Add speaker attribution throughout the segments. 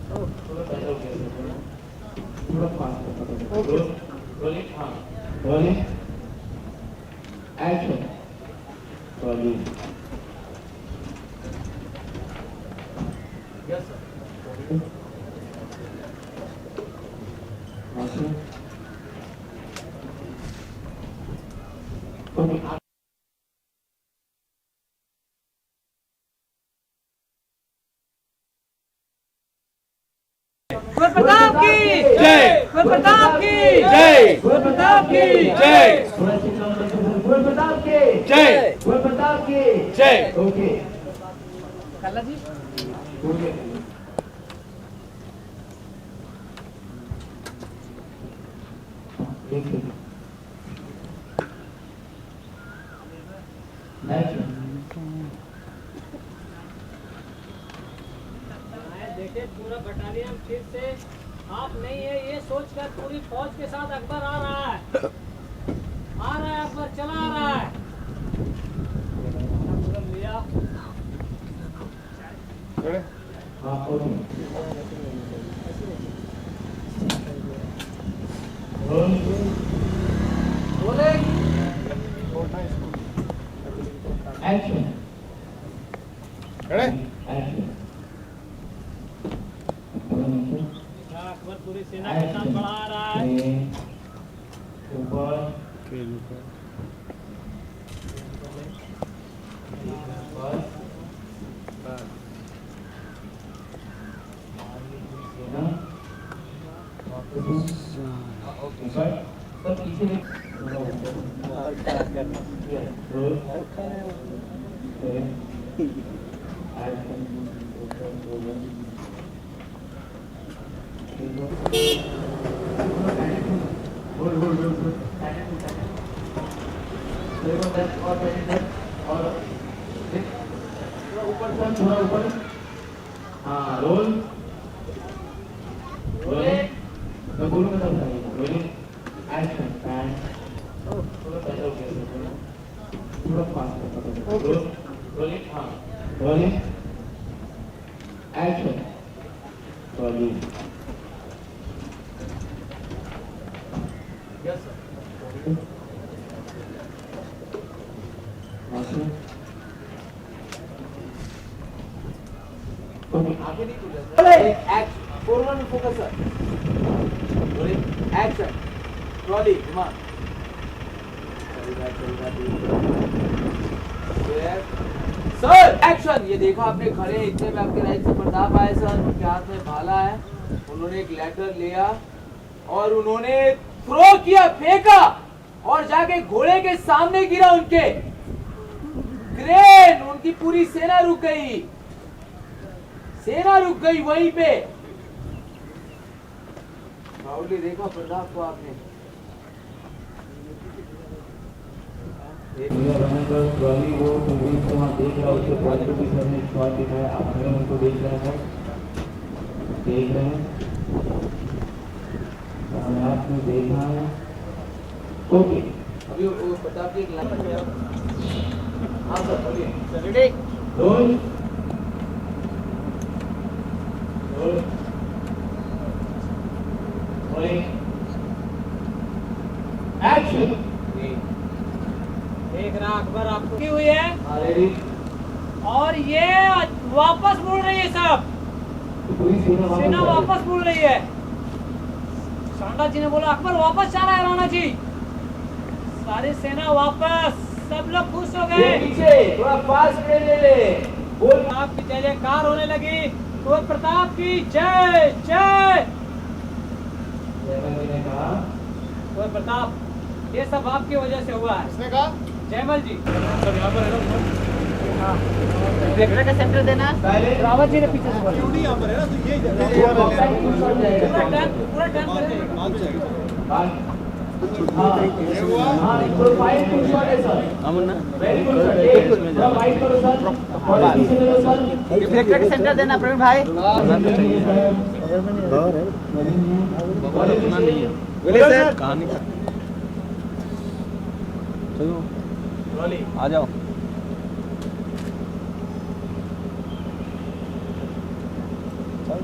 Speaker 1: थोड़ा fast okay rolling हाँ rolling action rolling yes sir okay
Speaker 2: Pratap की जय, प्रताप की जय, प्रताप की जय,
Speaker 1: प्रताप के
Speaker 2: जय,
Speaker 1: प्रताप के
Speaker 2: जय।
Speaker 1: ओके
Speaker 2: कल्ला जी
Speaker 1: ओके
Speaker 3: देखिए पूरा बटालियन फिर से आप नहीं है ये सोचकर पूरी फौज के साथ अकबर आ रहा है अकबर चला आ रहा है लिया
Speaker 1: बोले एक्शन एक्शन
Speaker 3: अकबर पूरी सेना के साथ बढ़ा रहा है
Speaker 1: ऊपर थोड़ा ऊपर हाँ रोल रोले मैं बोलूँगा तब रोलिंग एक्शन एंड थोड़ा पहले हो गया थोड़ा फास्ट रोलिंग हाँ rolling action rolling yes sir आगे नहीं टूटा forward focus sir action trolley कमान सर एक्शन ये देखो आपने खड़े इतने में आपके राइट से प्रताप आए सर उनके हाथ में भाला है उन्होंने एक लेटर लिया और उन्होंने थ्रो किया फेंका और जाके घोड़े के सामने गिरा उनके क्रेन उनकी पूरी सेना रुक गई वहीं पे राहुल देखा प्रताप को आपने ट्रॉली वो को वहाँ देख रहा उसके पॉइंट भी सर ने शॉट दिखाया आप उनको देख रहे हैं आपने देखा है ओके अभी वो प्रताप की एक लाइन हाँ सर बोलिए रेडी रोल एक्शन
Speaker 3: देख रहा अकबर आपको की हुई है और ये वापस मुड़ रही है सब सेना वापस मुड़ रही है सांडा जी ने बोला अकबर वापस जा रहा है राणा जी सारी सेना वापस सब लोग खुश हो गए
Speaker 1: पीछे थोड़ा पास ले ले
Speaker 3: बोल आपकी जय जयकार होने लगी तो प्रताप की जय जय तो प्रताप ये सब आपकी वजह से हुआ है
Speaker 2: इसने कहा
Speaker 3: जयमल जी
Speaker 2: सब यहाँ पर है ना
Speaker 4: वेक्टर का सेंटर देना
Speaker 3: रावत जी ने पीछे से बोला
Speaker 2: क्यों नहीं यहाँ पर है ना तो ये
Speaker 3: पूरा टर्न कर देगा
Speaker 4: वेक्टर का सेंटर देना प्रवीण भाई
Speaker 5: कहानी आ जाओ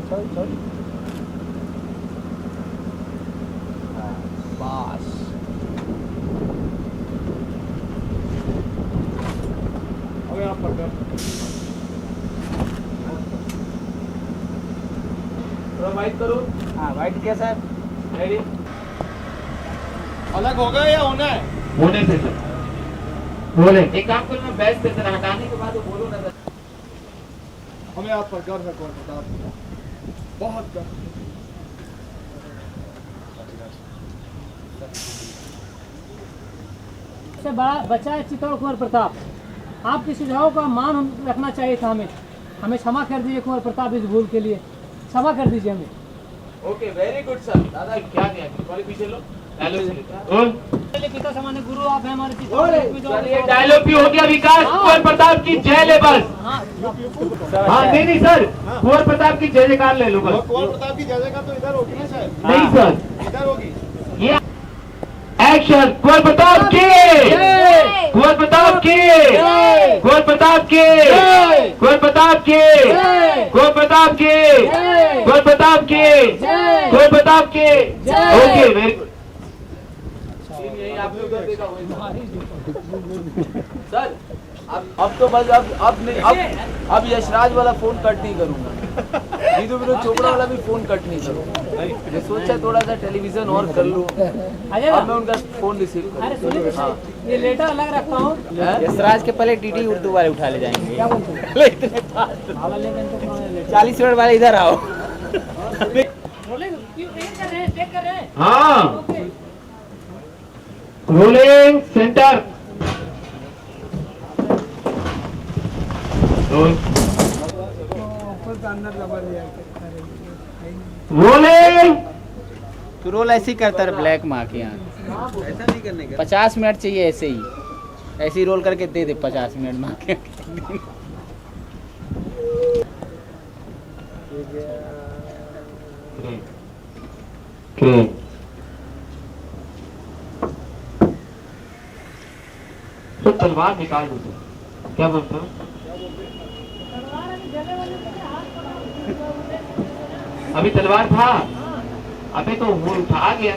Speaker 1: बस
Speaker 2: अबे आप पकड़
Speaker 1: थोड़ा वाइट करो।
Speaker 4: हाँ वाइट किया सर।
Speaker 1: रेडी।
Speaker 2: अलग हो गया या होना है?
Speaker 1: होने से सर बोले एक काम करो, मैं बैच से सर हटाने के बाद वो बोलो ना सर।
Speaker 2: हमें आप पर गर्व है कौन बता बहुत गर्व।
Speaker 3: से बड़ा बच्चा है चित्तौड़ कुंवर प्रताप। आपके सुझाव का मान रखना चाहिए था हमें। हमें क्षमा कर दीजिए कुंवर प्रताप, इस भूल के लिए क्षमा कर दीजिए हमें।
Speaker 1: Okay very good sir. दादा क्या क्या वाले पीछे लो
Speaker 3: पिता समान गुरु आप हैं हमारे
Speaker 1: चलिए डायलॉग भी हो गया। विकास कुंवर प्रताप की जय ले बस। हाँ नहीं सर, कुंवर प्रताप की जय जयकार ले लो बस।
Speaker 2: कुंवर प्रताप की जय जयकार तो इधर होगी ना शायद?
Speaker 1: नहीं सर,
Speaker 2: इधर होगी।
Speaker 1: ये एक्शन। कुंवर प्रताप की, कुंवर प्रताप की, कुंवर प्रताप की, कुंवर प्रताप की, कुंवर प्रताप की, कुंवर प्रताप की, कुंवर प्रताप की। Okay very good. यही आपने उधर देखा होगा सर। अब तो बस अब नहीं, अब यशराज वाला फोन कट नहीं करूंगा। नीतू विनोद चोपड़ा वाला भी फोन कट नहीं करूंगा। मैं सोचा थोड़ा सा टेलीविजन और कर लूं। अब मैं उनका फोन रिसीव
Speaker 3: अरे
Speaker 1: करूँ।
Speaker 3: सुनिए
Speaker 1: हाँ
Speaker 3: ये लेटर अलग रखता हूँ।
Speaker 4: यशराज के पहले टीटी उर्दू वाले उठा ले जाएंगे।
Speaker 3: क्या बोलते हैं?
Speaker 4: इतने फास्ट।
Speaker 3: भाला लेकर तो कौन है लेटर?
Speaker 4: 40 मिनट वाले इधर आओ।
Speaker 3: रोलिंग क्यों नहीं कर रहे हैं? चेक कर रहे हैं।
Speaker 1: हाँ
Speaker 3: ओके।
Speaker 1: Rolling centre. रोलिंग।
Speaker 4: तू रोल ऐसे ही करता रहे ब्लैक माँ के यहाँ।
Speaker 5: ऐसा नहीं करने का।
Speaker 4: 50 मिनट चाहिए ऐसे ही, ऐसे ही रोल करके दे दे 50 मिनट माँ के।
Speaker 1: तो तलवार निकाल दो। क्या बोलते हो? अभी तलवार था, अभी तो वो उठा गया।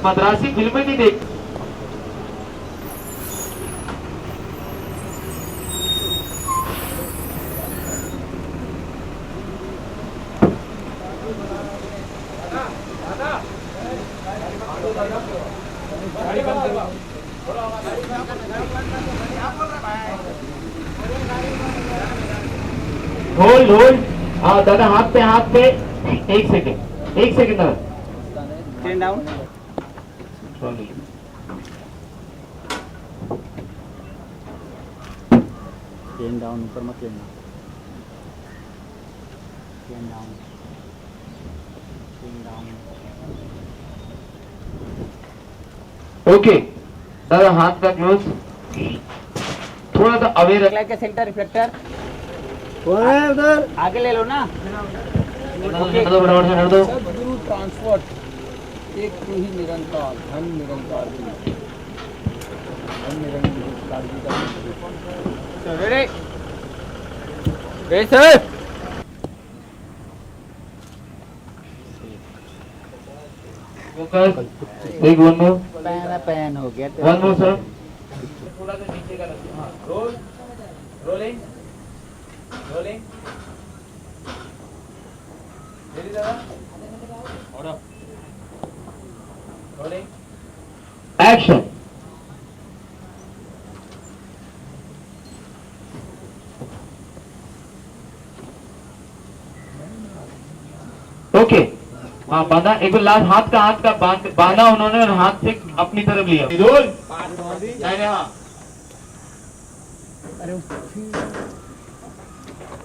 Speaker 1: मद्रासी फिल्में नहीं देख। Hold hold. हाँ दादा, हाथ पे 1 सेकंड दादा।
Speaker 4: Train down. ट्रेन डाउन, ऊपर मत लेना। Train down, train down.
Speaker 1: Okay दादा, हाथ का क्लोज, थोड़ा सा अवेयर।
Speaker 4: लाइट का सेंटर रिफ्लेक्टर
Speaker 5: उधर
Speaker 4: आगे ले लो ना।
Speaker 1: दो।
Speaker 4: सद्गुरु ट्रांसपोर्ट, एक तू ही निरंतर, धन निरंतर, धन निरंतर। Ready sir.
Speaker 1: Focus, take one more.
Speaker 4: Pan हो गया।
Speaker 1: One more sir.
Speaker 2: थोड़ा सा नीचे का रखो। हाँ, रोल, रोलिंग, रोलिंग। रेडी दादा? ऑर्डर। रोलिंग।
Speaker 1: एक्शन। ओके हाँ, बांधा। एक बार लास्ट हाथ का बांधा उन्होंने और हाथ से अपनी तरफ लिया। रोल।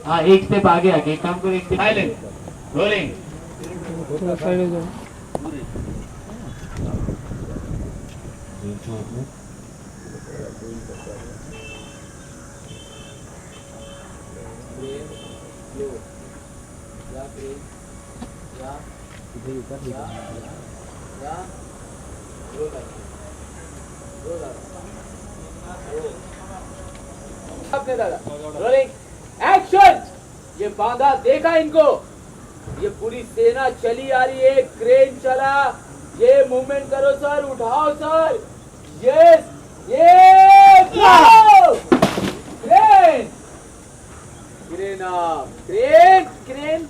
Speaker 1: हाँ, एक स्टेप आगे एक काम करो। एक step silent. Rolling.
Speaker 2: Rolling, action. ये बांधा देखा इनको, ये पूरी सेना चली आ रही है, क्रेन चला, ये मूवमेंट करो सर, उठाओ सर, यस ये crane, crane up, crane crane.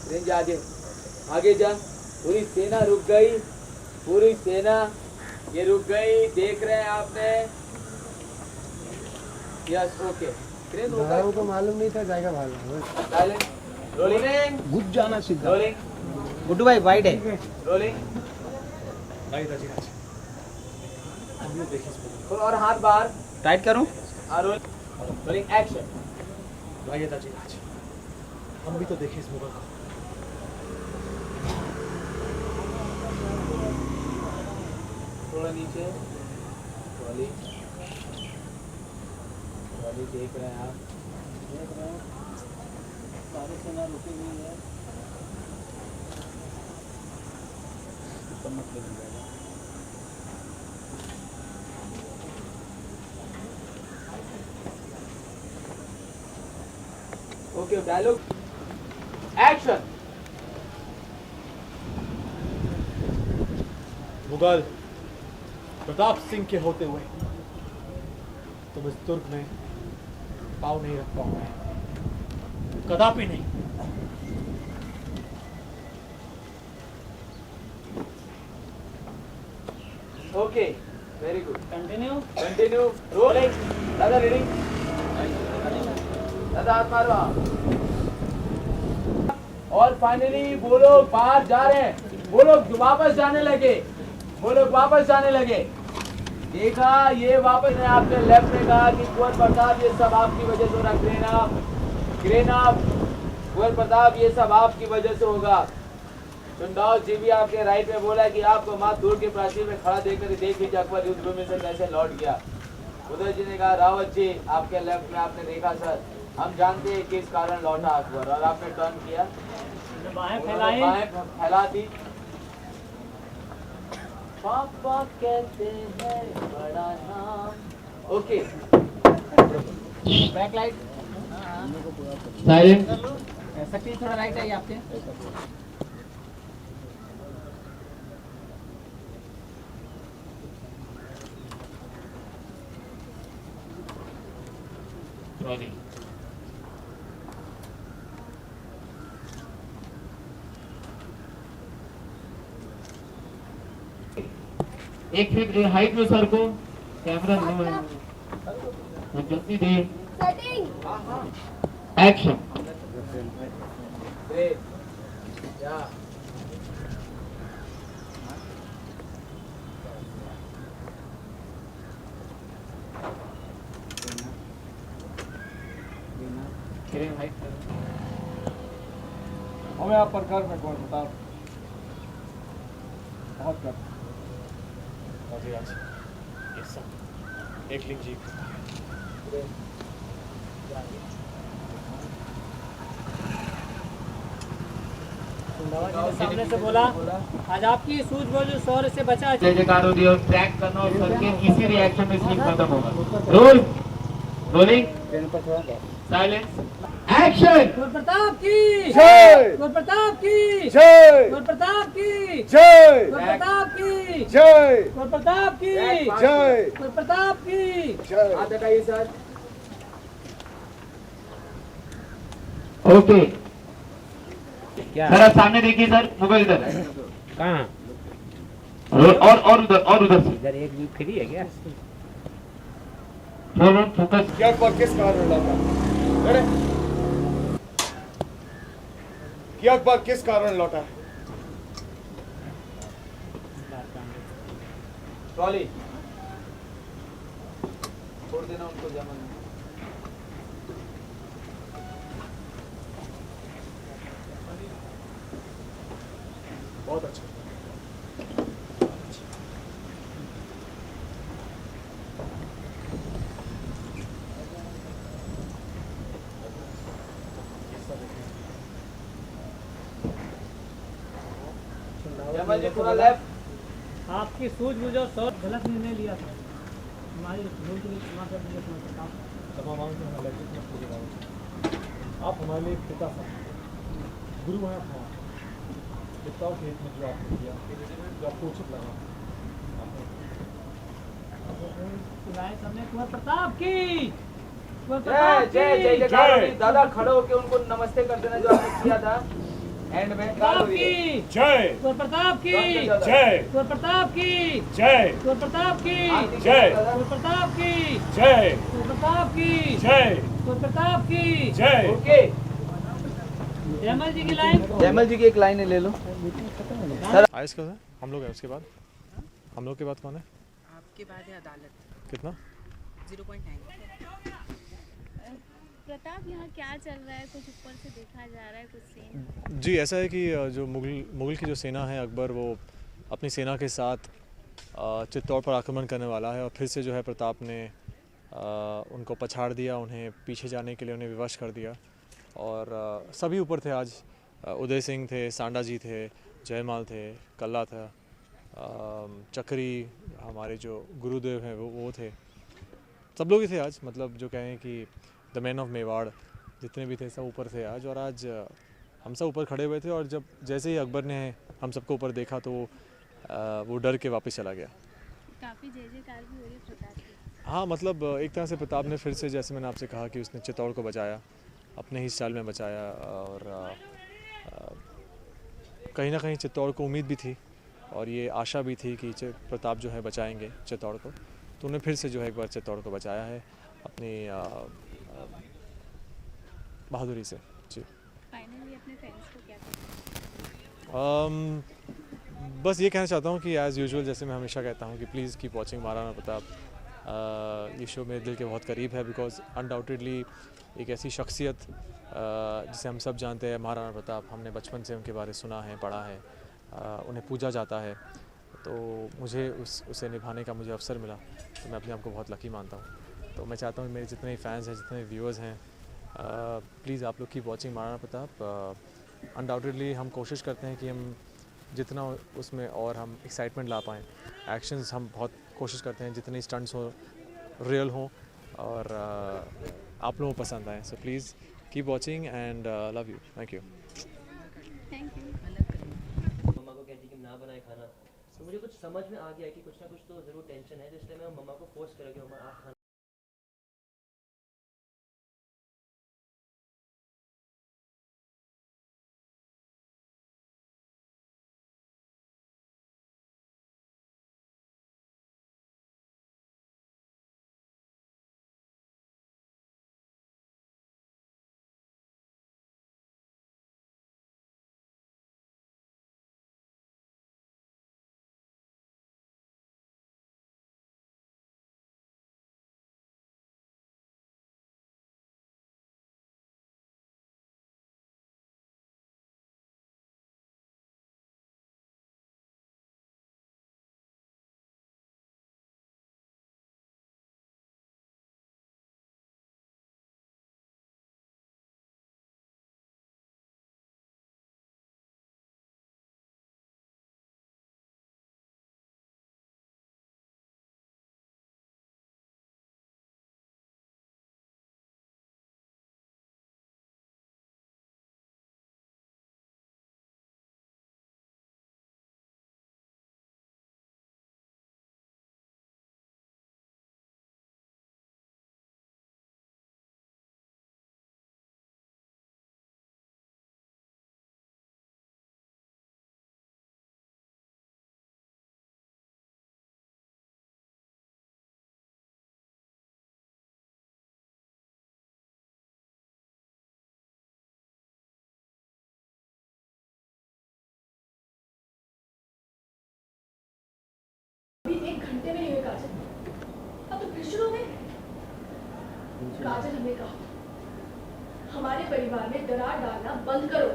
Speaker 2: Crane जा आगे जा। पूरी सेना रुक गई, पूरी सेना ये रुक गई, देख रहे हैं आपने। यस ओके, क्रेन रुक गई।
Speaker 5: को मालूम नहीं था जाएगा भागना।
Speaker 2: साइलेंट। रोलिंग,
Speaker 5: घुस जाना सीधा।
Speaker 2: रोलिंग,
Speaker 4: गुड्डू भाई वाइड है।
Speaker 2: रोलिंग। और हाथ बाहर।
Speaker 4: टाइट करूं?
Speaker 2: हाँ, रोलिंग एक्शन।
Speaker 5: हम भी तो देखे इस मुगल को।
Speaker 2: थोड़ा नीचे। रोलिंग, रोलिंग देख रहे हैं आप, देख रहे हैं सारी सेना रुकी हुई है। Okay, dialogue action.
Speaker 5: Mughal Pratap Singh के होते हुए तुम इस दुर्ग में पाँव नहीं रख पाओगे, कदापि नहीं।
Speaker 2: Okay, very good, continue. Rolling. दादा रीडिंग। दादा हाथ मारो। और फाइनली वो लोग बाहर जा रहे हैं, वो लोग वापस जाने लगे, वो लोग वापस जाने लगे। देखा ये वापस ने आपने लेफ्ट में कहा कि कुंवर प्रताप ये सब आपकी वजह से हो रहा। ग्रेना कुंवर प्रताप ये सब आपकी वजह से होगा। चुंडाव जी भी आपके राइट में बोला कि आपको माँ दूर के प्राचीर में खड़ा देखकर देख लीजिए अकबर युद्ध भूमि से कैसे लौट गया। उदय जी ने कहा रावत जी आपके लेफ्ट में आपने देखा सर, हम जानते हैं किस कारण लौटा अकबर, और आपने टर्न किया, बाहें फैला दी। पापा कहते हैं बड़ा नाम। Okay,
Speaker 4: back light.
Speaker 1: साइलेंट।
Speaker 4: शक्ति थोड़ा राइट आइए आपके।
Speaker 2: एक फिर हाइट में सर को कैमरा जल्दी दे। एक्शन।
Speaker 1: Great. Yeah.
Speaker 4: हमें आप पर कर में कौन बताओ। बहुत कर।
Speaker 5: एक लिंक जी।
Speaker 3: बाबा जी ने सामने से बोला आज आपकी सूझबूझ शौर्य से बचा।
Speaker 2: जय जयकार हो दिया और ट्रैक करना और करके इसी रिएक्शन में सीन खत्म होगा। Role rolling silence action.
Speaker 3: Gurpratap की
Speaker 4: जय।
Speaker 3: गुरप्रताप की
Speaker 4: जय।
Speaker 3: गुरप्रताप की
Speaker 4: जय।
Speaker 3: गुरप्रताप की
Speaker 4: जय।
Speaker 3: गुरप्रताप की
Speaker 4: जय।
Speaker 3: गुरप्रताप की।
Speaker 4: जय।
Speaker 1: हाथ हटाइए सर।
Speaker 2: ओके सर आप सामने देखिए सर, मोबाइल इधर
Speaker 3: कहाँ?
Speaker 2: और उधर से
Speaker 3: इधर एक व्यू फ्री है क्या?
Speaker 2: फोकस।
Speaker 4: क्या पर किस कारण लौटा? अरे क्या पर किस कारण लौटा?
Speaker 1: ट्रॉली छोड़ देना उनको जमन में।
Speaker 5: बहुत अच्छा।
Speaker 1: जमन जी थोड़ा लेफ्ट।
Speaker 3: आपकी सूझबूझ और शौर्य गलत निर्णय लिया था। हमारी भूल के लिए क्षमा कर दीजिए।
Speaker 5: आप हमारे लिए पिता साहब, गुरु हैं आप हमारे। विदाउट हेट में जो आपने किया, जो आपको उचित लगा,
Speaker 3: कुंवर प्रताप की
Speaker 1: जय जय जय जयकार हो रही। दादा खड़े होके उनको नमस्ते कर देना जो आपने किया था। एंड में गाल हो रही है।
Speaker 5: जय।
Speaker 3: कुंवर प्रताप की
Speaker 5: जय।
Speaker 3: कुंवर प्रताप की
Speaker 5: जय।
Speaker 3: कुंवर प्रताप की
Speaker 5: जय।
Speaker 3: कुंवर प्रताप की
Speaker 5: जय।
Speaker 3: कुंवर प्रताप की
Speaker 5: जय।
Speaker 3: कुंवर प्रताप की
Speaker 5: जय।
Speaker 1: ओके
Speaker 3: जयमल जी की लाइन।
Speaker 1: जयमल जी की एक लाइन ले लो।
Speaker 5: आयस का है हम लोग हैं, उसके बाद हम लोग के बाद कौन है?
Speaker 6: आपके बाद है अदालत
Speaker 5: कितना?
Speaker 6: 0.9।
Speaker 7: प्रताप यहाँ क्या चल रहा है? कुछ ऊपर से देखा जा रहा है कुछ सीन।
Speaker 5: जी ऐसा है कि जो मुगल की जो सेना है, अकबर वो अपनी सेना के साथ चित्तौड़ पर आक्रमण करने वाला है और फिर से जो है प्रताप ने उनको पछाड़ दिया, उन्हें पीछे जाने के लिए उन्हें विवश कर दिया। और सभी ऊपर थे आज। उदय सिंह थे, सांडा जी थे, जयमाल थे, कल्ला था, चक्री, हमारे जो गुरुदेव हैं वो थे। सब लोग ही थे आज। मतलब जो कहें कि द मैन ऑफ मेवाड़ जितने भी थे सब ऊपर थे आज। और आज हम सब ऊपर खड़े हुए थे और जब जैसे ही अकबर ने हम सबको ऊपर देखा तो वो डर के वापस चला गया।
Speaker 7: काफी जय जयकार भी हो रही है प्रताप की।
Speaker 5: हाँ मतलब एक तरह से प्रताप ने फिर से, जैसे मैंने आपसे कहा कि उसने चित्तौड़ को बचाया, अपने ही स्टाइल में बचाया। और कहीं ना कहीं चित्तौड़ को उम्मीद भी थी और ये आशा भी थी कि प्रताप जो है बचाएंगे चित्तौड़ को। तो उन्हें फिर से जो है एक बार चित्तौड़ को बचाया है अपनी बहादुरी से। जी
Speaker 7: फाइनली अपने फ्रेंड्स को क्या
Speaker 5: बस ये कहना चाहता हूँ कि एज़ यूजुअल जैसे मैं हमेशा कहता हूँ कि please keep watching Maharana Pratap. ये शो मेरे दिल के बहुत करीब है बिकॉज अनडाउटेडली एक ऐसी शख्सियत जिसे हम सब जानते हैं, महाराणा प्रताप। हमने बचपन से उनके बारे सुना है, पढ़ा है, उन्हें पूजा जाता है। तो मुझे उसे निभाने का मुझे अवसर मिला तो मैं अपने आप को बहुत लकी मानता हूँ। तो मैं चाहता हूँ मेरे जितने फैंस हैं, जितने व्यूअर्स हैं, प्लीज़ आप लोग keep watching Maharana Pratap. Undoubtedly हम कोशिश करते हैं कि हम जितना उसमें और हम एक्साइटमेंट ला पाएँ। एक्शंस हम बहुत कोशिश करते हैं जितने स्टंट्स हो रियल हों और आप लोगों को पसंद आए। So please keep watching and love you, thank you.
Speaker 7: Thank you.
Speaker 8: मम्मा को कहती कि ना बनाए खाना, तो मुझे कुछ समझ में आ गया कि कुछ ना कुछ तो ज़रूर टेंशन है, तो इसलिए मैं मम्मा को फोर्स करा कि मम्मा आप खाना
Speaker 9: अभी 1 घंटे में नहीं हुए काजल, अब तो फिर शुरू हो गए। काजल, हमें कहा हमारे परिवार में दरार डालना बंद करो,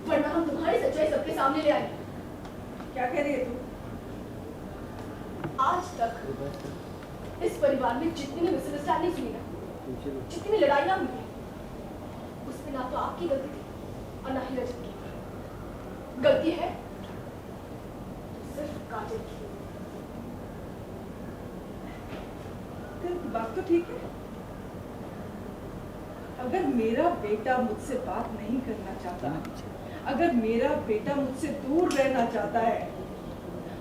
Speaker 9: वरना हम तुम्हारी सच्चाई सबके सामने ले आएंगे। क्या कह रही है तू? आज तक इस परिवार में जितनी भी मिसअंडरस्टैंडिंग हुई ना, जितनी लड़ाइयाँ हुई हैं, उसमें ना तो आपकी गलती थी और ना ही रजत की। गलती है तो सिर्फ काजल की।
Speaker 10: बात तो ठीक है। अगर मेरा बेटा मुझसे बात नहीं करना चाहता, अगर मेरा बेटा मुझसे दूर रहना चाहता है,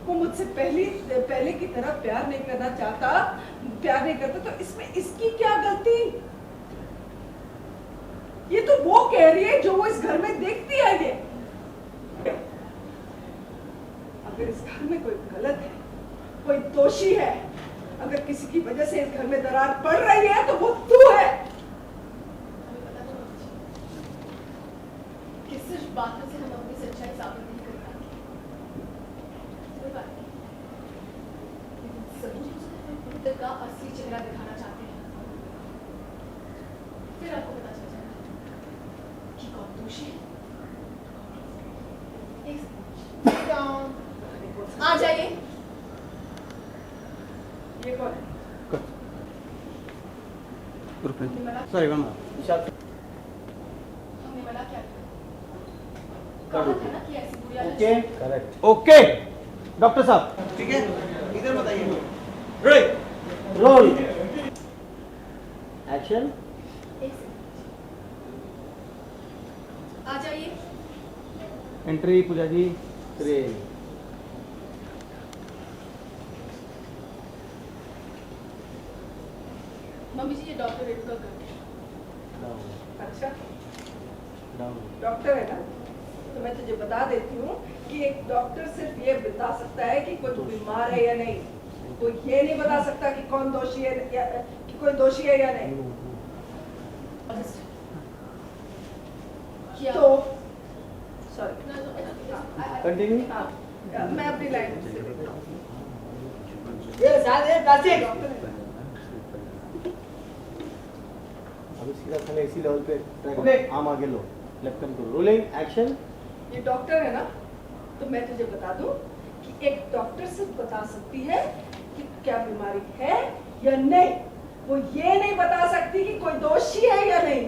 Speaker 10: वो मुझसे पहले की तरह प्यार नहीं करता, तो इसमें इसकी क्या गलती? ये तो वो कह रही है जो वो इस घर में देखती है। ये अगर इस घर में कोई गलत है, कोई दोषी है, अगर किसी की वजह से इस घर में दरार पड़ रही है, तो वो तू है।
Speaker 9: कि सिर्फ बातों से हम अपनी सच्चाई साबित नहीं कर पाएंगे। कोई बात नहीं, सबूत का असली चेहरा दिखाना चाहते हैं, फिर आपको पता चल जाएगा कि कौन दोषी है। आ जाइए।
Speaker 10: ये कौन है?
Speaker 9: सॉरी मैम, हमने मना क्या कहा था ना कि ऐसी बुरी आदत।
Speaker 2: ओके, करेक्ट, ओके डॉक्टर साहब, ठीक है, इधर बताइए। Roll action.
Speaker 9: आ जाइए।
Speaker 2: एंट्री पूजा जी। 3
Speaker 9: मम्मी जी, ये डॉक्टर रेणु का घर है।
Speaker 10: अच्छा, डॉक्टर है ना, तो मैं तुझे बता देती हूँ कि एक डॉक्टर सिर्फ ये बता सकता है कि कोई बीमार है या नहीं। कोई ये नहीं बता सकता कि कौन दोषी है या कि कोई दोषी है या नहीं। तो सॉरी,
Speaker 2: कंटिन्यू।
Speaker 10: मैं अपनी लाइन
Speaker 2: अभी सीधा खाली इसी लेवल पे ट्रैक, आम आगे लो, लेफ्ट टर्न करो, रोलिंग एक्शन।
Speaker 10: ये डॉक्टर है ना, तो मैं तुझे बता दूं कि एक डॉक्टर सिर्फ बता सकती है कि क्या बीमारी है या नहीं। वो ये नहीं बता सकती कि कोई दोषी है या नहीं।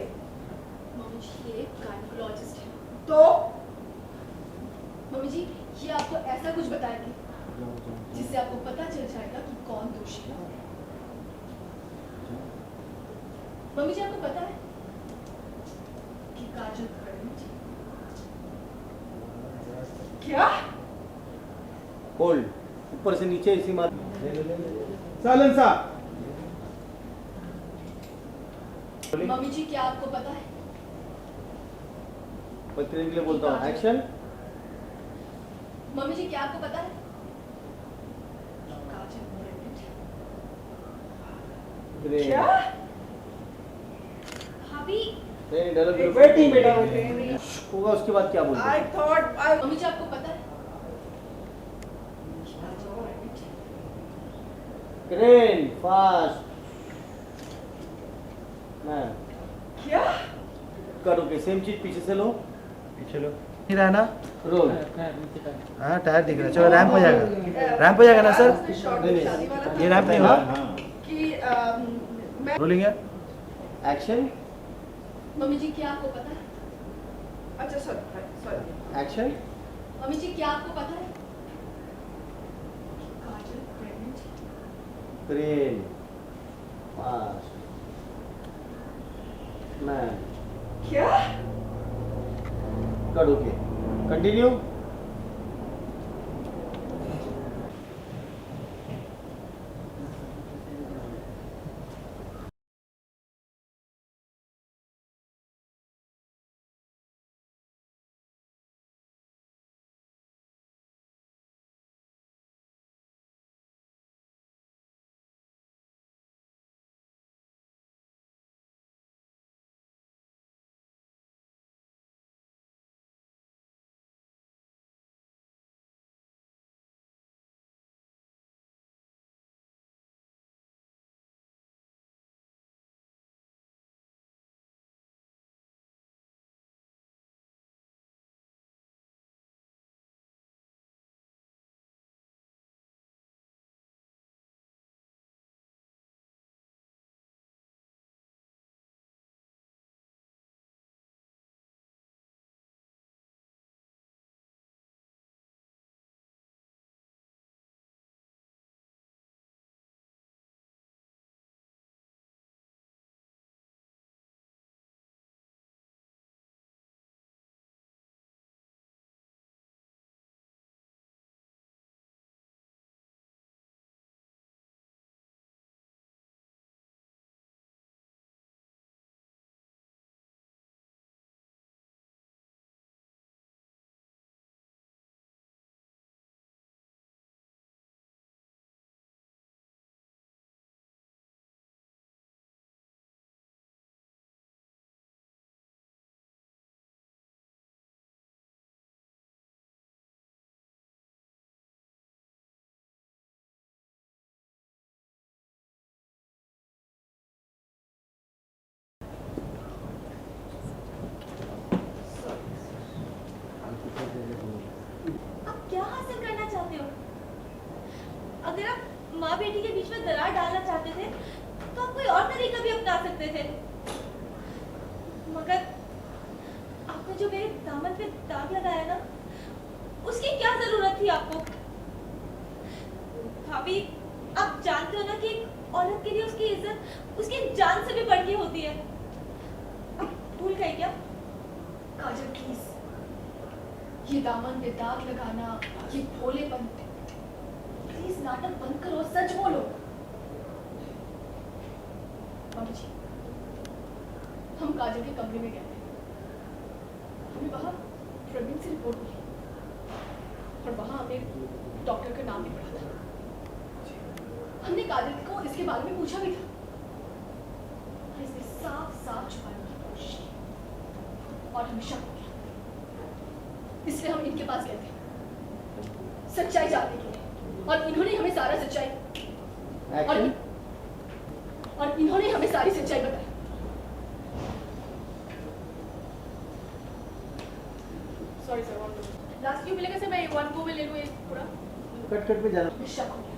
Speaker 9: मम्मी जी, ये गायनेकोलॉजिस्ट है।
Speaker 10: तो
Speaker 9: मम्मी जी, ये आपको ऐसा कुछ बताएंगे जिससे आपको पता चल जाएगा कि कौन दोषी है। मम्मी जी, आपको पता है काजल प्रेग्नेंट? क्या?
Speaker 11: होल्ड, ऊपर से नीचे इसी मार।
Speaker 2: साइलेंस साहब।
Speaker 9: मम्मी जी क्या आपको पता है?
Speaker 11: पत्नी के लिए बोलता हूँ, एक्शन।
Speaker 9: मम्मी जी क्या आपको पता है? काजल प्रेग्नेंट? क्या? भाभी
Speaker 11: वेटिंग बेटा होगा, उसके बाद क्या बोलते?
Speaker 10: I thought
Speaker 9: मम्मी जी आपको पता है?
Speaker 11: Crane fast ma'am.
Speaker 10: क्या?
Speaker 11: करो के सेम चीज पीछे से लो,
Speaker 12: पीछे लो।
Speaker 11: नहीं रहा ना, रोल।
Speaker 12: हाँ टायर दिख रहा है, चलो रैंप हो जाएगा, रैंप हो जाएगा ना सर? ये रैंप नहीं होगा
Speaker 10: कि
Speaker 12: रोलिंग है।
Speaker 11: एक्शन।
Speaker 9: मम्मी जी क्या आपको पता है?
Speaker 10: अच्छा सॉरी
Speaker 11: एक्शन।
Speaker 9: मम्मी जी क्या आपको पता है? काजल प्रेग्नेंट?
Speaker 11: Crane fast ma'am.
Speaker 10: क्या?
Speaker 11: करो के कंटिन्यू।
Speaker 7: आप क्या हासिल करना चाहते हो? अगर आप माँ बेटी के बीच में दरार डालना चाहते थे तो आप कोई और तरीका भी अपना सकते थे, मगर आपने जो मेरे दामन पे दाग लगाया ना, उसकी क्या जरूरत थी आपको? भाभी आप जानते हो ना कि एक औरत के लिए उसकी इज्जत उसकी जान से भी बढ़ के होती है। आप भूल गए क्या?
Speaker 9: काजल प्लीज, ये दामन पे दाग लगाना, ये भोलेपन, प्लीज नाटक बंद करो, सच बोलो। मम्मी जी, हम काजल के कमरे में गए थे, हमें वहाँ प्रेगनेंसी रिपोर्ट मिली और वहाँ हमें डॉक्टर का नाम भी पढ़ा था। हमने काजल को इसके बारे में पूछा भी था, इसने साफ साफ छुपाने की कोशिश की और हमें शक हो गया, इसलिए हम इनके पास गए थे सच्चाई जानने के लिए, और इन्होंने हमें सारा सच्चाई और इन्होंने हमें सारी सच्चाई बताई। सॉरी सर, लास्ट क्यों मिलेगा सर? मैं वन को में ले लूँ ये पूरा।
Speaker 11: कट कट पे जाना।
Speaker 9: हमें शक हो गया,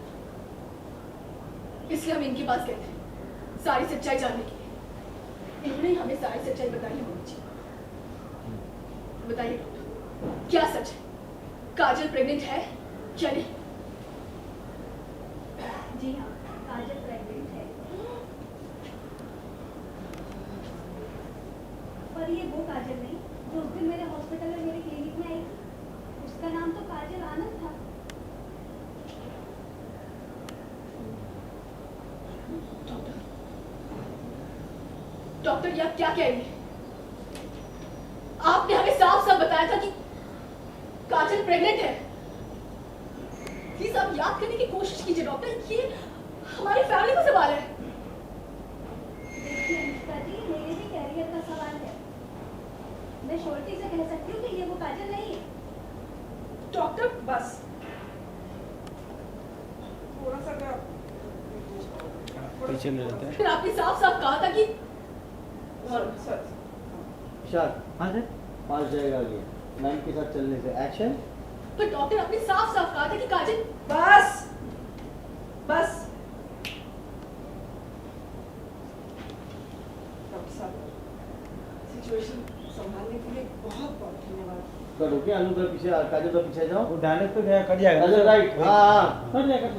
Speaker 9: इसलिए हम इनके पास गए थे सारी सच्चाई जानने के लिए। इन्होंने हमें सारी सच्चाई बताई है। मम्मी जी बताइए, क्या सच है? काजल प्रेग्नेंट है या नहीं?
Speaker 7: जी हाँ, काजल प्रेग्नेंट है, पर और ये वो काजल नहीं जो उस दिन मेरे हॉस्पिटल में मेरे क्लिनिक में आई थी। उसका नाम तो काजल आनंद था।
Speaker 9: डॉक्टर ये आप क्या कह रही हैं? आपने हमें साफ साफ बताया था कि काजल प्रेग्नेंट है। प्लीज आप याद करने की कोशिश कीजिए डॉक्टर, ये हमारी फैमिली का सवाल है।
Speaker 7: देखिए अनुष्का जी, मेरे भी कैरियर का सवाल है। मैं श्योरिटी से कह सकती हूँ कि ये वो काजल नहीं है।
Speaker 10: डॉक्टर बस थोड़ा सा क्या
Speaker 12: पीछे ले लेते हैं।
Speaker 9: फिर आपने साफ साफ कहा था कि
Speaker 11: इशार हाँ सर पास जाएगा आगे मैम के साथ चलने से एक्शन।
Speaker 9: पर डॉक्टर आपने साफ साफ कहा था कि काजल
Speaker 10: बस बस डॉक्टर साहब सिचुएशन संभालने के लिए बहुत बहुत धन्यवाद।
Speaker 11: करो क्या अनु का पीछे काजल का पीछे जाओ।
Speaker 12: वो डायनेट पे गया कट जाएगा।
Speaker 11: काजल राइट हाँ कट जाएगा।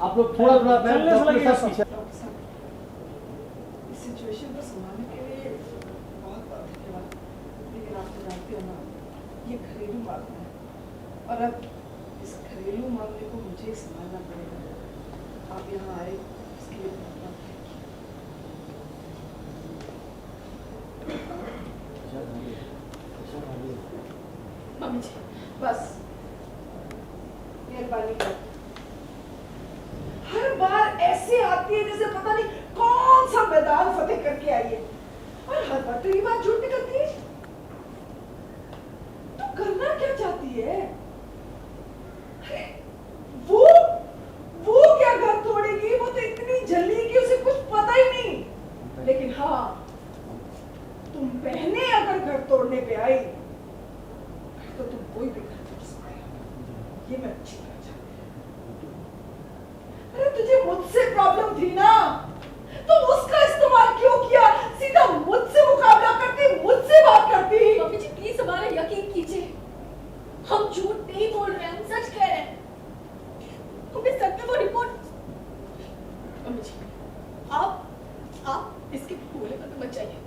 Speaker 11: आप लोग थोड़ा थोड़ा मैम डॉक्टर के साथ पीछे।
Speaker 10: डॉक्टर साहब इस सिचुएशन को संभालने के लिए बहुत बहुत धन्यवाद। लेकिन आप तो जानते हो ना ये घरेलू मामला है और अब इस घरेलू मामले को मुझे ही संभालना पड़ेगा। आप यहाँ आए इसके लिए बहुत बहुत
Speaker 9: मम्मी जी
Speaker 10: बस मेहरबानी कर। हर बार ऐसे आती है जैसे पता नहीं कौन सा मैदान फतेह करके आई है और हर बार तो ये बात झूठ निकलती है। तू करना क्या चाहती है? अरे वो क्या घर तोड़ेगी? वो तो इतनी जल्दी कि उसे कुछ पता ही नहीं। लेकिन हाँ तुम बहनें अगर घर तोड़ने पे आई तो तुम कोई भी घर तोड़ सकते हो। ये मैं अच्छी तरह जानती हूँ। अरे तुझे मुझसे प्रॉब्लम थी ना तो उसका इस्तेमाल क्यों किया? सीधा मुझसे मुकाबला करती, मुझसे बात करती।
Speaker 9: मम्मी जी प्लीज हमारा यकीन कीजिए, हम झूठ नहीं बोल रहे, हम सच कह रहे हैं। हमें सच में वो रिपोर्ट मम्मी जी आप इसके भोले पर मत जाइए।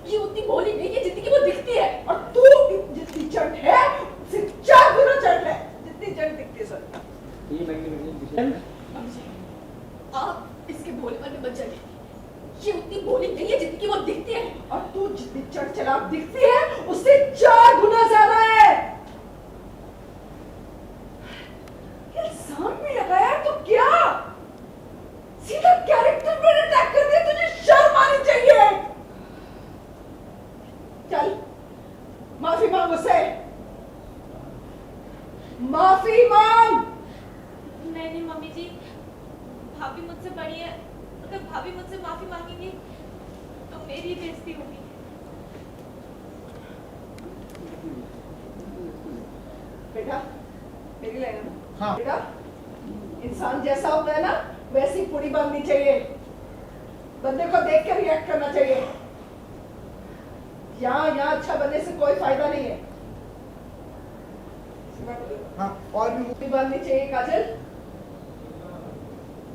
Speaker 9: ये उतनी भोली नहीं है जितनी कि वो दिखती है।
Speaker 10: और तू जितनी चंट है उससे 4 गुना चंट है जितनी चंट दिखती है। सर
Speaker 11: ये मैग्नीफिकेशन
Speaker 9: मम्मी जी आप इसके भोले पर मत जाइए। ये उतनी भोली नहीं है जितनी कि वो दिखती है।
Speaker 10: और तू जितनी चंट चालाक दिखती है उससे 4 गुना ज्यादा है। इल्जाम भी लगाया तो क्या? सीधा कैरेक्टर पे अटैक कर दिया। तुझे शर्म आनी चाहिए। चल माफी मांग उससे, माफी मांग।
Speaker 7: नहीं मम्मी जी, भाभी मुझसे बड़ी है। अगर भाभी मुझसे माफी मांगेंगी तो मेरी बेइज्जती होगी।
Speaker 10: बेटा मेरी लाइन
Speaker 12: हाँ।
Speaker 10: बेटा इंसान जैसा होता है ना वैसी पूरी बांधनी चाहिए। बंदे को देख कर रिएक्ट करना चाहिए। यहाँ अच्छा बनने से कोई फायदा नहीं है।
Speaker 12: हाँ और भी
Speaker 10: पूरी बांधनी चाहिए काजल।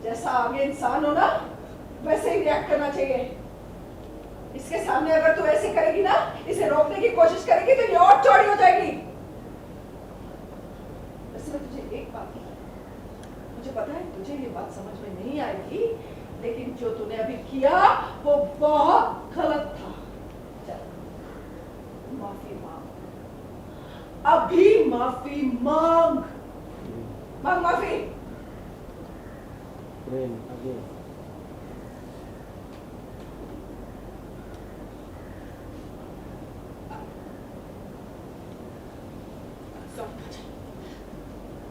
Speaker 10: जैसा आगे इंसान हो ना वैसे ही रिएक्ट करना चाहिए। इसके सामने अगर तू ऐसे करेगी ना, इसे रोकने की कोशिश करेगी तो ये और चौड़ी हो जाएगी। वैसे मैं तुझे एक बात मुझे पता है तुझे ये बात समझ में नहीं आएगी, लेकिन जो तूने अभी किया वो बहुत गलत था। चल माफी मांग, अभी माफी मांग, मांग माफी।
Speaker 11: प्रेम अगेन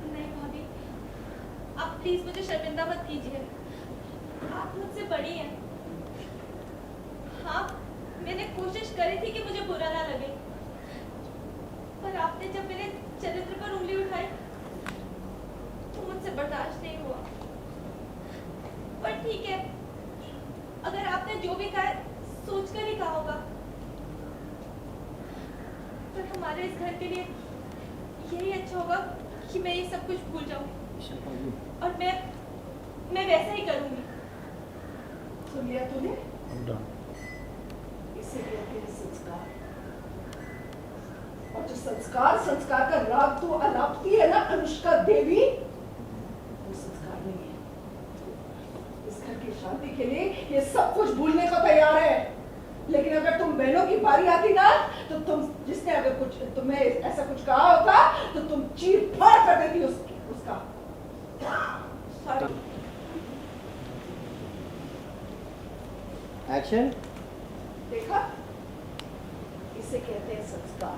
Speaker 7: नहीं भाभी, आप प्लीज मुझे शर्मिंदा मत कीजिए। आप मुझसे बड़ी हैं। हाँ मैंने कोशिश करी थी कि मुझे बुरा ना लगे, पर आपने जब मेरे चरित्र पर उंगली उठाई तो मुझसे बर्दाश्त नहीं हुआ। पर ठीक है, अगर आपने जो भी कहा सोचकर ही कहा होगा, पर हमारे इस घर के लिए यही अच्छा होगा कि मैं ये सब कुछ भूल जाऊं और मैं वैसा ही करूंगी।
Speaker 10: सुन लिया तूने? इसे कहते हैं संस्कार। और जो संस्कार का राग तू अलापती है ना अनुष्का देवी, वो संस्कार नहीं है। इस घर की शांति के लिए ये सब कुछ भूलने को तैयार है, लेकिन अगर तुम बहनों की बारी आती ना तो जिसने अगर कुछ तुम्हें ऐसा कुछ कहा होता तो तुम चीर फाड़ कर देती उसका।
Speaker 11: एक्शन।
Speaker 10: देखा, इसे कहते हैं संस्कार।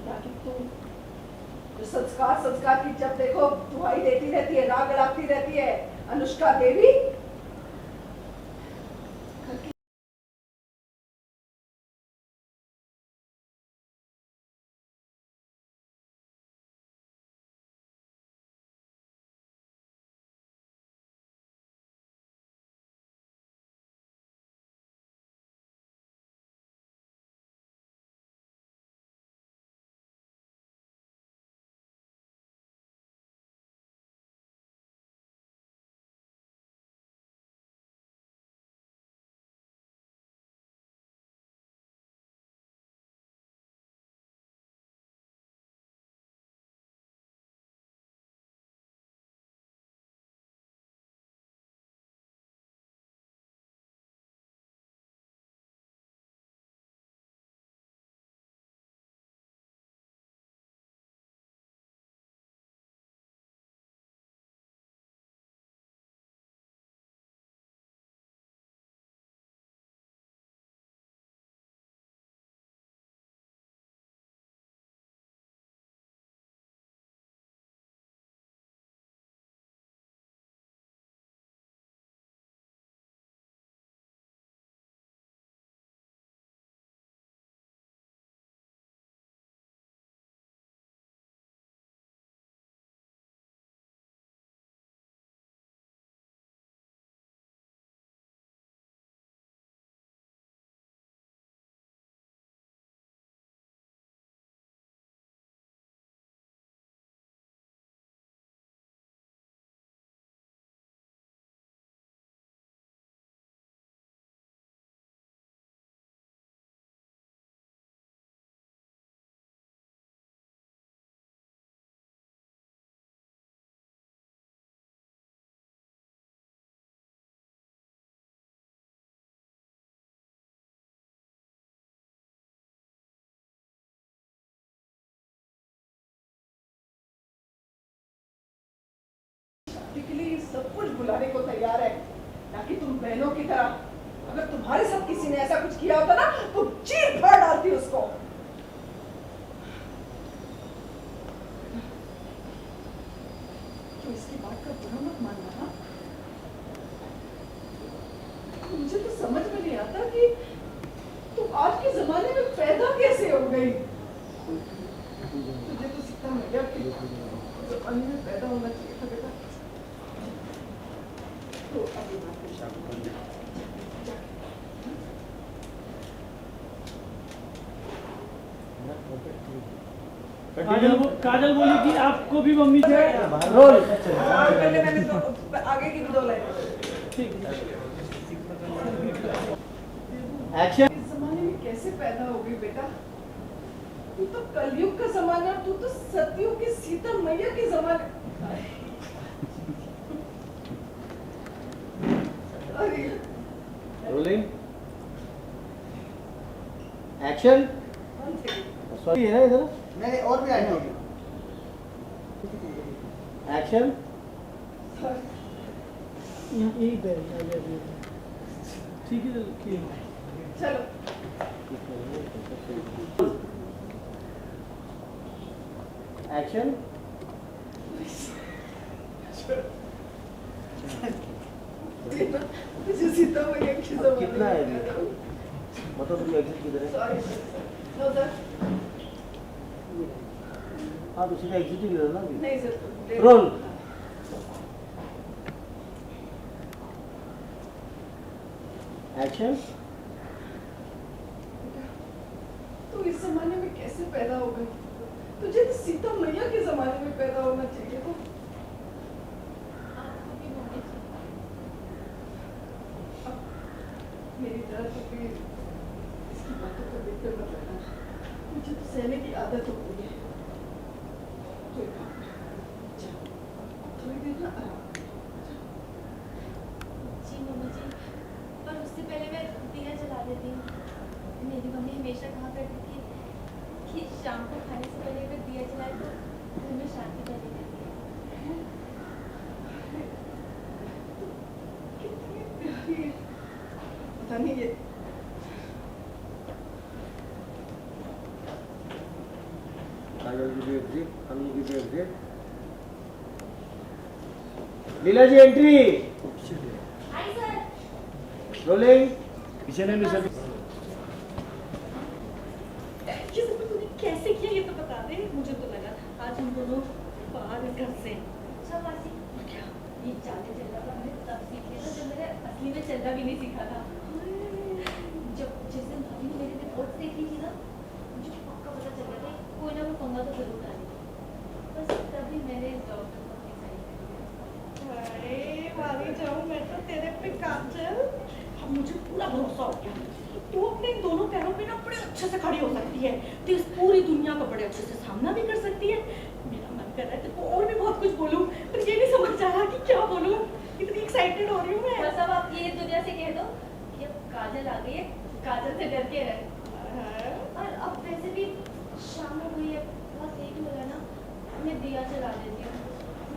Speaker 10: ताकि तुम जो संस्कार की जब देखो दुहाई देती रहती है, राग अलापती रहती है अनुष्का देवी। के लिए सब कुछ भुलाने को तैयार है, ताकि तुम बहनों की तरह अगर तुम्हारे साथ किसी ने ऐसा कुछ किया होता ना तो चीर फाड़ डालती उसको। तो इसकी बात का बुरा मत मानना ना। मुझे तो समझ में नहीं आता कि तुम आज के जमाने में पैदा कैसे हो गई। तुझे तो सीता मैया के जमाने में पैदा होना चाहिए था बेटा। तो अभी बात
Speaker 13: काजल बोली कि आपको भी मम्मी से
Speaker 10: रोल पहले मैंने तो आगे की भी दो लाइन
Speaker 11: एक्शन।
Speaker 10: इस जमाने में कैसे पैदा हो गई बेटा? तू तो कलयुग का जमाना, तू तो सतयुग की सीता मैया के जमाने।
Speaker 11: रोलिंग। एक्शन। सॉरी है ना इधर?
Speaker 12: नहीं और भी आएंगे।
Speaker 11: एक्शन।
Speaker 13: यही पे ठीक है
Speaker 10: चलो
Speaker 11: एक्शन।
Speaker 10: मुझे सीता मैया की जमाने।
Speaker 11: कितना है अभी? मतलब तुम एग्जिट किधर है?
Speaker 10: Sorry no sir.
Speaker 11: हाँ तो सीधा एग्जिट ही किधर ना अभी?
Speaker 10: नहीं सर।
Speaker 11: रोल। एक्शन।
Speaker 10: तू इस जमाने में कैसे पैदा हो गई? तुझे तो सीता मैया के जमाने में पैदा होना चाहिए था। मेरी तरह तो फिर इसकी बातों को देखकर मत रहना।
Speaker 7: शाम को खाने से पहले अगर दिया जलाए तो घर में शांति बनी रहती है।
Speaker 10: पता नहीं ये
Speaker 11: काजल की भी एग्जिट, अनु की भी एग्जिट। लीला जी एंट्री।
Speaker 7: आई सर।
Speaker 11: रोलिंग। पीछे नहीं मिसल।
Speaker 9: ये सब तूने कैसे किया ये तो बता दे। मुझे तो लगा था आज हम दोनों बाहर घर से।
Speaker 7: अच्छा मासी, क्या ये चाले चलना तो हमने तब सीख लिया था जब मैंने असली में चलना भी नहीं सीखा था। जब जिस दिन भाभी ने मेरी रिपोर्ट देख ली थी ना, मुझे पक्का पता चल गया था कोई ना कोई पंगा तो जरूर डालेगी। बस तभी मैंने इस डॉक्टर को अपनी साइड कर दिया।
Speaker 9: अरे भाभी जाऊँ मैं तो तेरे पे काजल। अब मुझे पूरा भरोसा हो गया तू अपने इन दोनों पैरों पे ना बड़े अच्छे से खड़ी हो सकती है। तो इस पूरी दुनिया का बड़े अच्छे से सामना भी कर सकती है। मेरा मन कर रहा है तेरे को और भी बहुत कुछ बोलूं, पर ये नहीं समझ आ रहा कि क्या बोलूं। इतनी एक्साइटेड हो रही हूँ मैं।
Speaker 7: बस अब आप ये दुनिया से कह दो कि अब काजल आ गई है, काजल से डर के रहे। और अब वैसे भी शाम हो गई है, बहुत लेट हो गया ना, मैं दिया जला देती हूँ।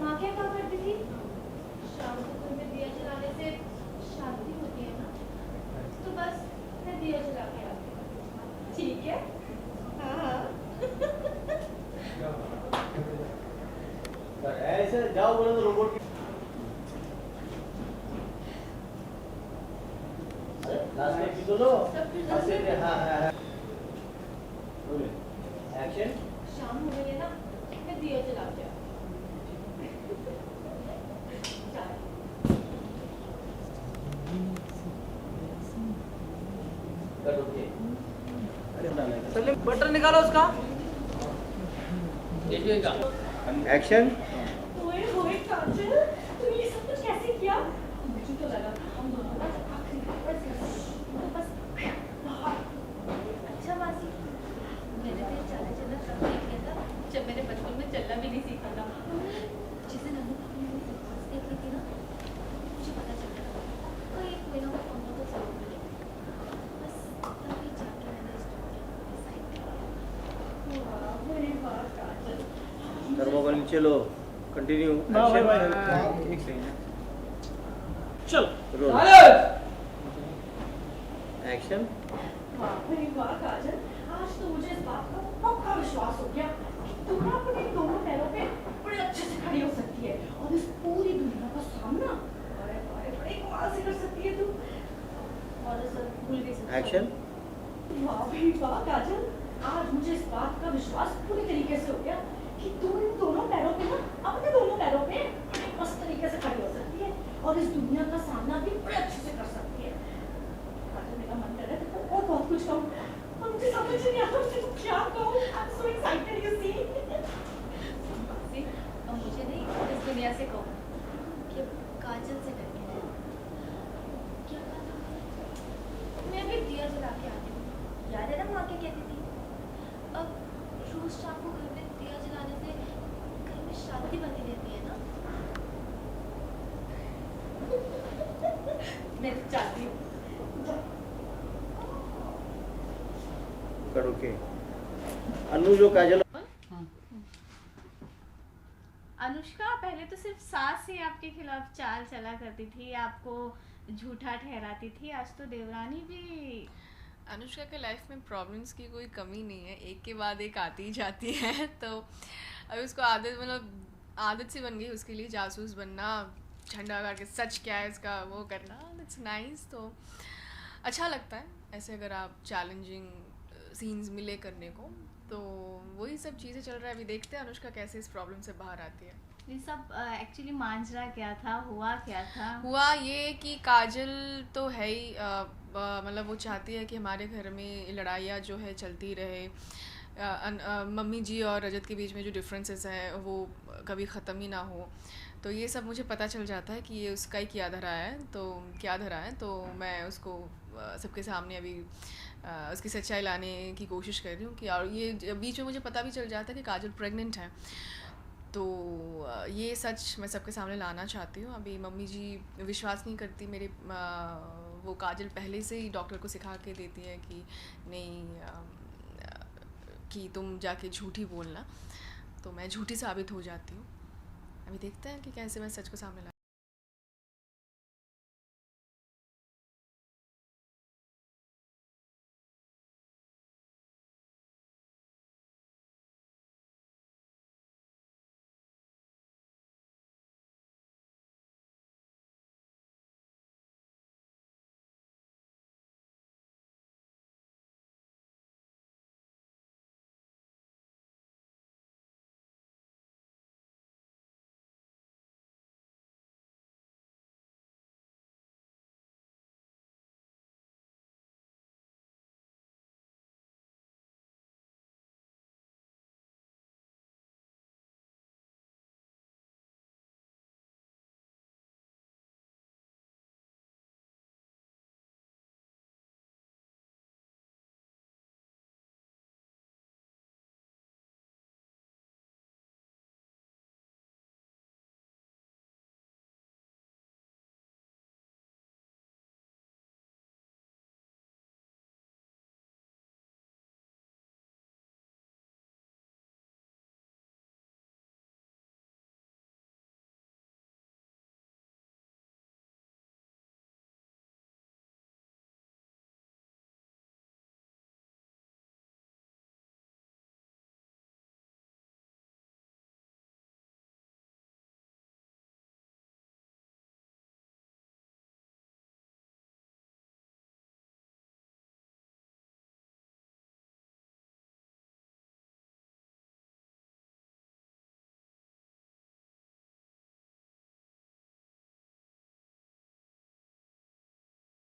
Speaker 7: माँ क्या कहा करती थी, शाम को घर में दिया जलाने से शांति होती है ना, तो बस मैं दिया जला के आती हूँ। ठीक है?
Speaker 9: हाँ।
Speaker 11: ऐसे जाओ बोलो तो रोबोट की। लास्ट में सुनो। हाँ। एक्शन।
Speaker 7: शाम हो गई है ना, मैं दिया जला के आती
Speaker 2: चलिए बटर निकालो उसका।
Speaker 11: एक्शन।
Speaker 9: ओए ओए काजल तूने ये सब कुछ कैसे किया। मुझे तो लगा था हम दोनों ना जब आखिरी पर तो बस
Speaker 7: अच्छा मासी, मैंने तो चलना चलना सब सीख लिया था जब मैंने बचपन में चलना भी नहीं सीखा था। जिसे नन्नू पापा ने मेरी रिपोर्ट्स देख ली थी ना, मुझे पता चल गया था कोई ना कोई पंगा तो जरूर मिलेगा। बस तभी जाके मैंने इस डॉक्टर को डिसाइड किया।
Speaker 9: वाह मेरी वाह काजल।
Speaker 11: थर्मोकोल नीचे लो। कंटिन्यू।
Speaker 12: एक सेकंड।
Speaker 13: चल।
Speaker 11: एक्शन।
Speaker 9: वाह मेरी वाह काजल, आज तो मुझे इस बात का पक्का विश्वास हो गया कि तू ना अपने दोनों पैरों पे बड़े अच्छे से खड़ी हो सकती है और इस पूरी दुनिया का सामना बड़े बड़े बड़े कमाल से कर सकती है तू।
Speaker 7: और सर भूल गई सब।
Speaker 11: एक्शन।
Speaker 9: वाह मेरी वाह काजल, आज मुझे इस बात का विश्वास पूरी तरीके से हो गया कि तू इन दोनों पैरों पे ना अपने दोनों पैरों पे बड़े मस्त तरीके से खड़ी हो सकती है और इस दुनिया का सामना भी बड़े अच्छे से कर सकती है। काजल मेरा मन कर रहा है तेरे को और बहुत कुछ कहूँ और मुझे समझ नहीं आता मुझे तो क्या कहूँ। I am so excited you see.
Speaker 7: मासी, अब मुझे नहीं इस दुनिया से कहो कि अब काजल से डर के रहो। क्या कहा था मैंने? मैं भी दिया जला के आती हूँ। याद है ना माँ क्या कहती थी, अब रोज शाम को घर में दिया जलाने से घर में शांति बनी रहती है ना। मैं तो चाहती हूँ।
Speaker 11: ओके। अनु जो काजल।
Speaker 14: अनुष्का पहले तो सिर्फ सास ही आपके खिलाफ चाल चला करती थी, आपको झूठा ठहराती थी, आज तो देवरानी भी।
Speaker 6: अनुष्का के लाइफ में प्रॉब्लम्स की कोई कमी नहीं है, एक के बाद एक आती ही जाती है। तो अभी उसको आदत मतलब आदत सी बन गई उसके लिए जासूस बनना, झंडा गाड़ के सच क्या है इसका वो करना। It's nice. तो अच्छा लगता है ऐसे अगर आप चैलेंजिंग सीन्स मिले करने को, तो वही सब चीज़ें चल रहा है। अभी देखते हैं अनुष्का कैसे इस प्रॉब्लम से बाहर आती है।
Speaker 14: ये सब एक्चुअली मांझरा क्या था, हुआ क्या था?
Speaker 6: हुआ ये कि काजल तो है ही मतलब वो चाहती है कि हमारे घर में लड़ाइयाँ जो है चलती रहे, मम्मी जी और रजत के बीच में जो डिफरेंसेस हैं वो कभी ख़त्म ही ना हो। तो ये सब मुझे पता चल जाता है कि ये उसका ही क्या धरा है, तो मैं उसको सबके सामने अभी उसकी सच्चाई लाने की कोशिश कर रही हूँ कि और ये बीच में मुझे पता भी चल जाता है कि काजल प्रेग्नेंट है। तो ये सच मैं सबके सामने लाना चाहती हूँ। अभी मम्मी जी विश्वास नहीं करती मेरे, वो काजल पहले से ही डॉक्टर को सिखा के देती है कि नहीं कि तुम जाके झूठी बोलना, तो मैं झूठी साबित हो जाती हूँ। अभी देखते हैं कि कैसे मैं सच को सामने ला।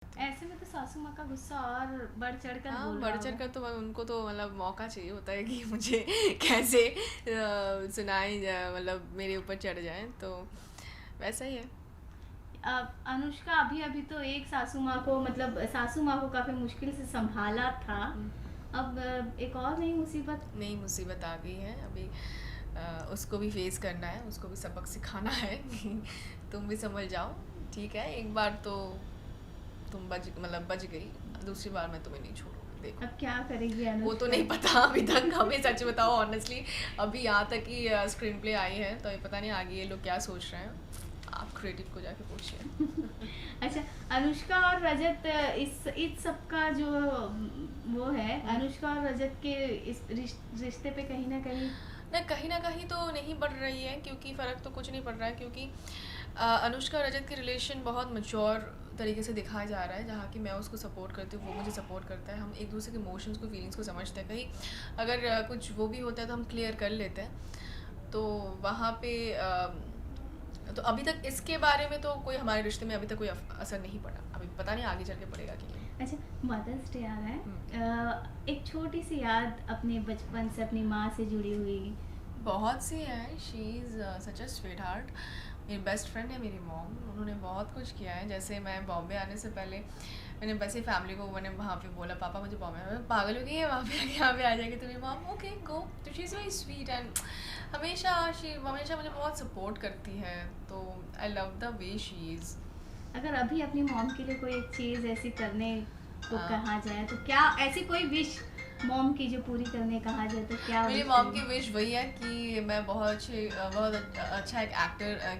Speaker 14: ऐसे में तो सासू माँ का गुस्सा और बढ़ चढ़ कर
Speaker 6: हाँ,
Speaker 14: बोल
Speaker 6: बढ़
Speaker 14: रहा
Speaker 6: चढ़
Speaker 14: होगा।
Speaker 6: कर तो उनको तो मतलब मौका चाहिए होता है कि मुझे कैसे सुनाई जाए, मतलब मेरे ऊपर चढ़ जाए, तो वैसा ही है।
Speaker 14: अनुष्का अभी अभी तो एक सासू माँ को, मतलब सासू माँ को काफी मुश्किल से संभाला था, अब एक और नई मुसीबत
Speaker 6: आ गई है। अभी उसको भी फेस करना है, उसको भी सबक सिखाना है कि तुम भी समझ जाओ, ठीक है, एक बार तो तुम बच गई, दूसरी बार मैं तुम्हें नहीं छोड़ूंगी। देखो
Speaker 14: अब क्या करेगी अनुष्का?
Speaker 6: वो तो नहीं पता अभी तक, हमें सच बताओ ऑनेस्टली, अभी यहाँ तक ही स्क्रीन प्ले आई है, तो ये पता नहीं आगे ये लोग क्या सोच रहे हैं, आप क्रिएटिव को जाके पूछिए।
Speaker 14: अच्छा, अनुष्का और रजत, इस सब का जो वो है, अनुष्का और रजत के इस रिश्ते पे कहीं ना कहीं
Speaker 6: तो नहीं बढ़ रही है, क्योंकि फ़र्क तो कुछ नहीं पड़ रहा है, क्योंकि अनुष्का और रजत की रिलेशन बहुत मैच्योर तरीके से दिखाया जा रहा है, जहाँ कि मैं उसको सपोर्ट करती हूँ, वो मुझे सपोर्ट करता है, हम एक दूसरे के इमोशंस को, फीलिंग्स को समझते हैं, कहीं अगर कुछ वो भी होता है तो हम क्लियर कर लेते हैं, तो वहाँ पे तो अभी तक इसके बारे में तो कोई हमारे रिश्ते में अभी तक कोई असर नहीं पड़ा, अभी पता नहीं आगे चल के पड़ेगा कि नहीं।
Speaker 14: अच्छा, मदर्स डे आ रहा है, एक छोटी सी याद अपने बचपन से अपनी माँ से जुड़ी हुई।
Speaker 6: बहुत सी है, she is such a sweet heart, मेरी बेस्ट फ्रेंड है मेरी मॉम, उन्होंने बहुत कुछ किया है। जैसे मैं बॉम्बे आने से पहले मैंने वैसे फैमिली को मैंने वहाँ पे बोला, पापा मुझे बॉम्बे, मैं पागल हो गई है, वहाँ पे आके यहाँ पे आ जाएगी, तो मेरी मॉम ओके गो, तो she is very sweet and हमेशा मुझे बहुत सपोर्ट करती है, तो I love the way she is.
Speaker 14: अगर अभी अपनी मॉम के लिए कोई एक चीज़ ऐसी करने को कहा जाए, तो क्या ऐसी कोई विश मॉम की जो पूरी करने कहा जाए तो क्या?
Speaker 6: मेरी मॉम की विश वही है कि मैं बहुत अच्छा एक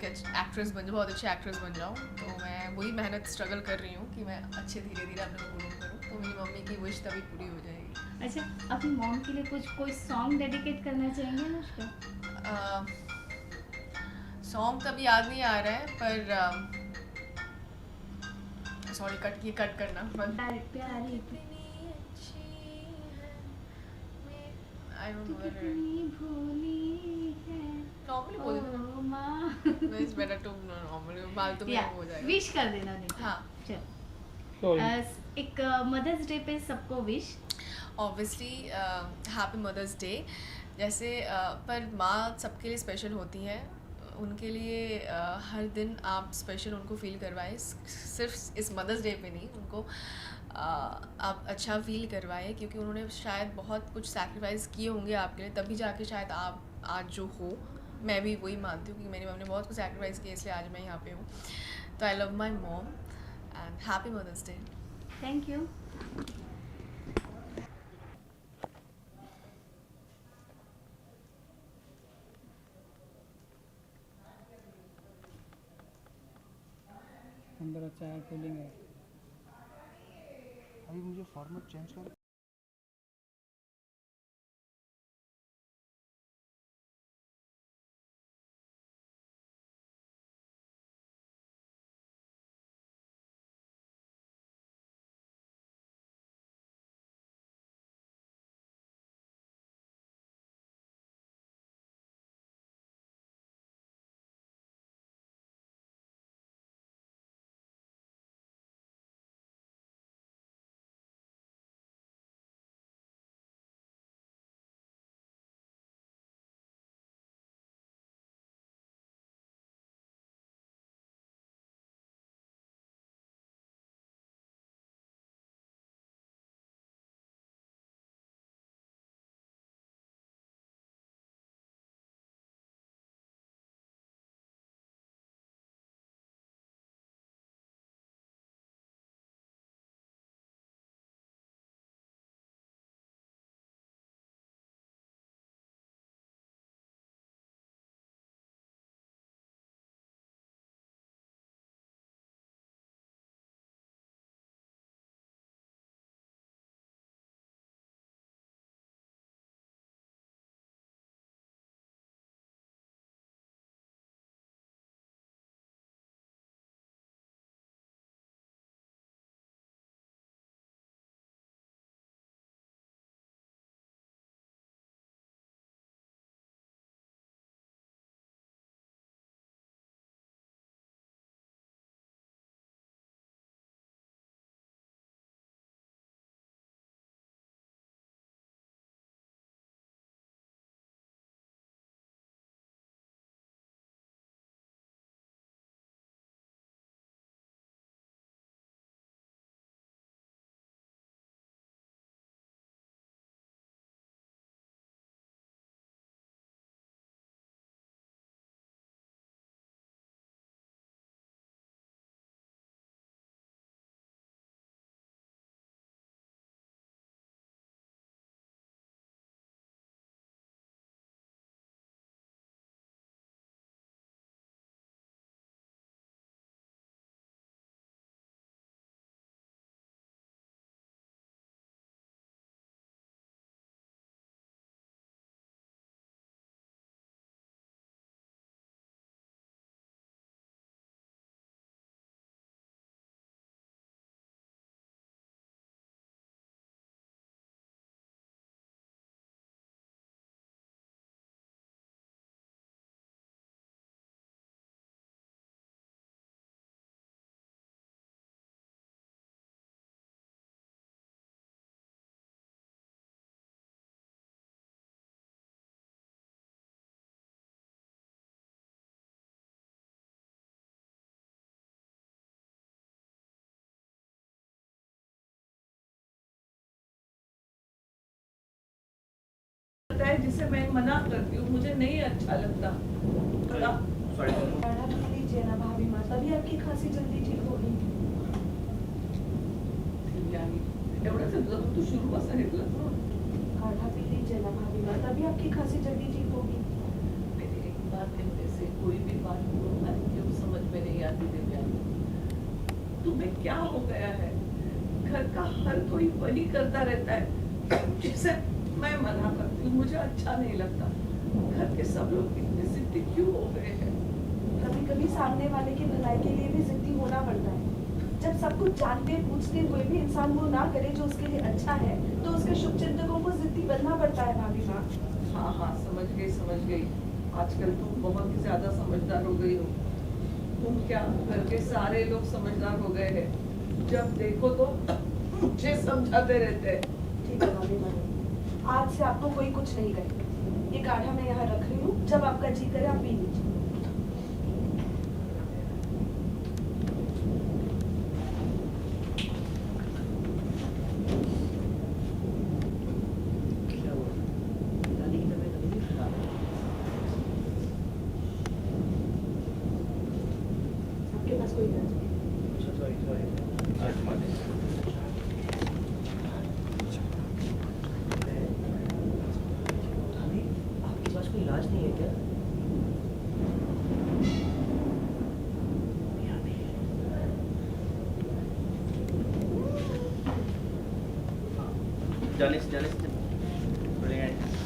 Speaker 6: एक्ट्रेस बन जाऊँ, बहुत अच्छी एक्ट्रेस बन जाऊँ, तो मैं वही मेहनत स्ट्रगल कर रही हूँ कि मैं अच्छे धीरे धीरे अपने को ग्रो करूँ, तो मेरी मम्मी की विश तभी पूरी हो जाएगी।
Speaker 14: अच्छा, अपनी मॉम के लिए कोई सॉन्ग डेडिकेट करना चाहेंगे ना उसका?
Speaker 6: सॉन्ग तभी याद नहीं आ रहा है, पर सॉरी कट करना
Speaker 14: प्यारी
Speaker 6: I don't know whether
Speaker 14: भोली है
Speaker 6: नॉर्मली बोल देना, no it's better to normally बाल तो मेरा हो जाएगा।
Speaker 14: विश कर देना नहीं।
Speaker 6: हाँ
Speaker 14: चल, एक मदर्स डे पे सबको wish,
Speaker 6: obviously happy Mother's Day. जैसे पर माँ सबके लिए स्पेशल होती है, उनके लिए हर दिन आप स्पेशल उनको फील करवाएं, सिर्फ इस मदर्स डे पे नहीं, उनको आप अच्छा फील करवाएं, क्योंकि उन्होंने शायद बहुत कुछ सैक्रिफाइस किए होंगे आपके लिए, तभी जाके शायद आप आज जो हो। मैं भी वही मानती हूँ कि मेरी मम्मी ने बहुत कुछ सैक्रिफाइस किया, इसलिए आज मैं यहाँ पे हूँ, तो I love my mom and happy Mother's Day.
Speaker 14: Thank you.
Speaker 4: अंदर अच्छा है, कूलिंग है।
Speaker 12: अभी मुझे फॉर्मेट चेंज कर
Speaker 10: है जिसे मैं मना करती हूँ, मुझे नहीं अच्छा लगता।
Speaker 9: काढ़ा पी लीजिए ना भाभी माँ, तभी आपकी खांसी जल्दी ठीक होगी।
Speaker 10: एवढं समजा तू सुरुवात घेतलं
Speaker 9: काढ़ा पी लीजिए ना भाभी माँ, तभी आपकी खांसी जल्दी ठीक होगी।
Speaker 10: मेरी एक बात कहने से कोई भी बात क्यों समझ में नहीं आती दिव्यांगी। तुम्हें क्या हो गया है? घर का हर कोई वही करता रहता है जिसे मैं मना करती हूँ, मुझे अच्छा नहीं लगता। घर के सब लोग इतने जिद्दी क्यों हो गए हैं?
Speaker 9: कभी कभी सामने वाले की भलाई के लिए भी जिद्दी होना पड़ता है। जब सब कुछ जानते पूछते हुए भी इंसान वो ना करे जो उसके लिए अच्छा है, तो उसके शुभचिंतकों को जिद्दी बनना पड़ता है भाभी माँ।
Speaker 10: हाँ हाँ, समझ गई। आजकल तुम बहुत ही ज्यादा समझदार हो गई हो। तुम क्या, घर के सारे लोग समझदार हो गए हैं। जब देखो तो मुझे समझाते रहते हैं।
Speaker 9: ठीक है भाभी माँ, आज से आपको कोई कुछ नहीं करेगा। ये काढ़ा मैं यहाँ रख रही हूँ, जब आपका जी करे आप पी लीजिए। आपके पास कोई इलाज नहीं?
Speaker 8: आपके पास कोई इलाज नहीं है क्या?
Speaker 11: जाने से बोलेंगे